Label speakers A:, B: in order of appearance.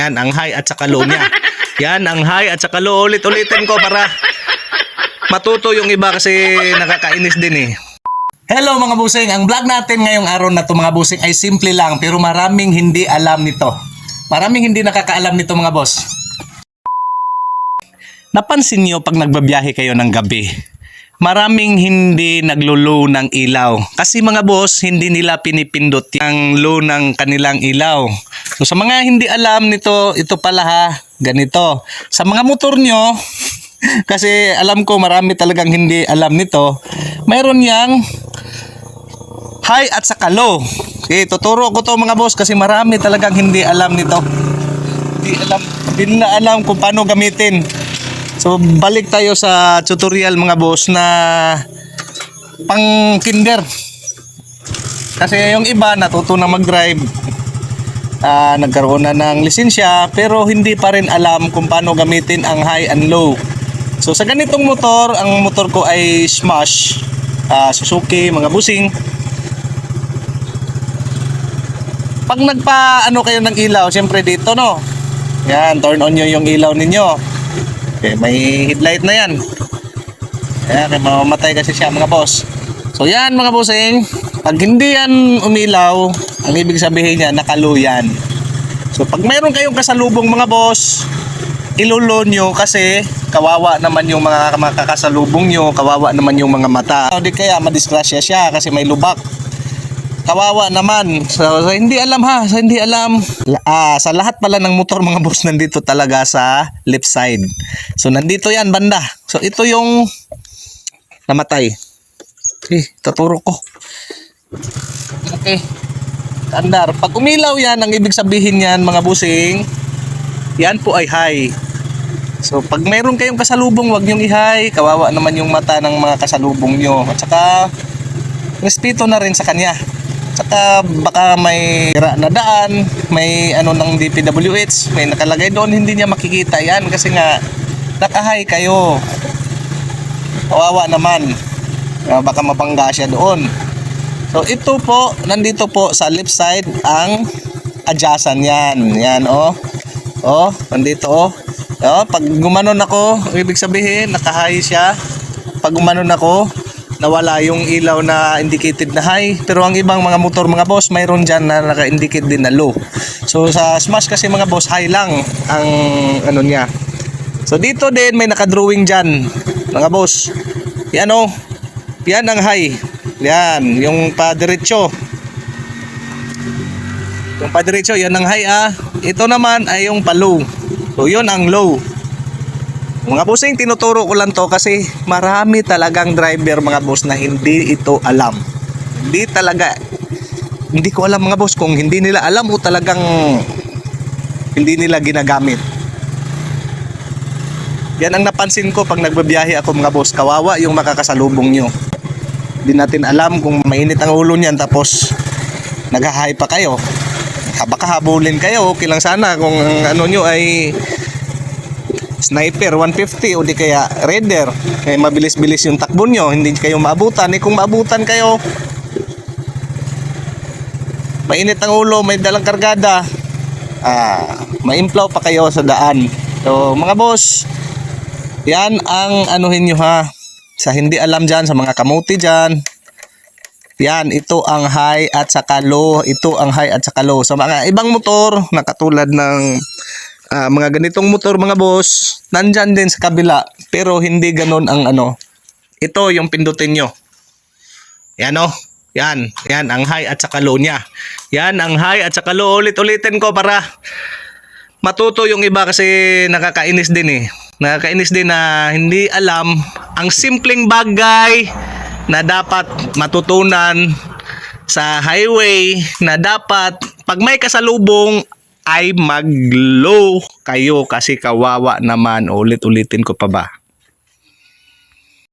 A: Yan ang high at saka low niya. Yan ang high at saka low. Ulit-ulitin ko para matuto yung iba kasi nakakainis din eh. Hello mga busing, ang vlog natin ngayong araw na to mga busing ay simple lang pero maraming hindi alam nito. Maraming hindi nakakaalam nito mga boss. Napansin nyo pag nagbabiyahe kayo ng gabi, maraming hindi naglo-low ng ilaw. Kasi mga boss, hindi nila pinipindot ang low ng kanilang ilaw. So sa mga hindi alam nito, ito pala ha, ganito. Sa mga motor nyo, kasi alam ko marami talagang hindi alam nito, mayroon yang high at saka low. Okay, tuturo ko to mga boss kasi marami talagang hindi alam nito. Hindi na alam kung paano gamitin. So balik tayo sa tutorial mga boss na pang kinder. Kasi yung iba natuto na mag-drive, nagkaroon na ng lisensya pero hindi pa rin alam kung paano gamitin ang high and low. So sa ganitong motor, ang motor ko ay Smash, Suzuki mga busing. Pag nagpa-ano kayo ng ilaw, siyempre dito no. Yan, turn on nyo yung ilaw ninyo. Okay, may headlight na yan. Ayan, kaya mamamatay kasi siya mga boss. So yan mga bossing, pag hindi yan umilaw, ang ibig sabihin niya, nakalow yan. So pag mayroon kayong kasalubong mga boss, ilulo nyo kasi kawawa naman yung mga kakasalubong nyo, kawawa naman yung mga mata. O di kaya madisgrasya siya kasi may lubak. Kawawa naman. So hindi alam ha, so, hindi alam. Sa lahat pala ng motor mga boss, nandito talaga sa left side. So nandito yan banda. So ito yung namatay. Okay, tuturo ko. Okay. Tandar. Pag umilaw yan, ang ibig sabihin yan mga busing, yan po ay high. So pag mayroon kayong kasalubong, wag niyong i-high. Kawawa naman yung mata ng mga kasalubong nyo. At saka respeto na rin sa kanya. Saka baka may sira na daan, may ano ng DPWH, may nakalagay doon, hindi niya makikita yan kasi nga nakahay kayo. Kawawa naman, baka mabangga siya doon. So ito po, nandito po sa left side ang adjacent yan. Yan oh. Oh, nandito oh. Oh, pag gumanon ako, ibig sabihin nakahay siya. Pag gumanon ako, nawala yung ilaw na indicated na high. Pero ang ibang mga motor mga boss, mayroon dyan na naka-indicate din na low. So sa Smash kasi mga boss, high lang ang ano niya. So dito din may naka-drawing dyan mga boss. Yan o, yan ang high. Yan, yung pa-diretso. Yung pa-diretso, yan ang high Ito naman ay yung pa-low. So yun ang low. Mga bossing, tinuturo ko lang to kasi marami talagang driver mga boss na hindi ito alam. Hindi talaga. Hindi ko alam mga boss kung hindi nila alam o talagang hindi nila ginagamit. Yan ang napansin ko pag nagbabiyahe ako mga boss. Kawawa yung makakasalubong nyo. Hindi natin alam kung mainit ang ulo niyan tapos nag-high pa kayo. Baka habulin kayo. Okay lang sana kung ano nyo ay Sniper 150 o di kaya Raider, kaya mabilis-bilis yung takbo nyo, hindi kayo maabutan. Kung maabutan kayo, mainit ang ulo, may dalang kargada, maimplaw pa kayo sa daan. So mga boss, yan ang anuhin nyo ha. Sa hindi alam dyan, sa mga kamuti dyan, yan, ito ang high at saka low. Ito ang high at saka low. Sa mga ibang motor na katulad ng mga ganitong motor mga boss, nandyan din sa kabila pero hindi ganon ang ano. Ito yung pindutin nyo. Yan o. Yan. Yan ang high at saka low nya. Yan ang high at saka low. Ulit-ulitin ko para matuto yung iba kasi nakakainis din eh. Nakakainis din na hindi alam ang simpleng bagay na dapat matutunan sa highway, na dapat pag may kasalubong ay mag-low kayo kasi kawawa naman. Ulit-ulitin ko pa ba?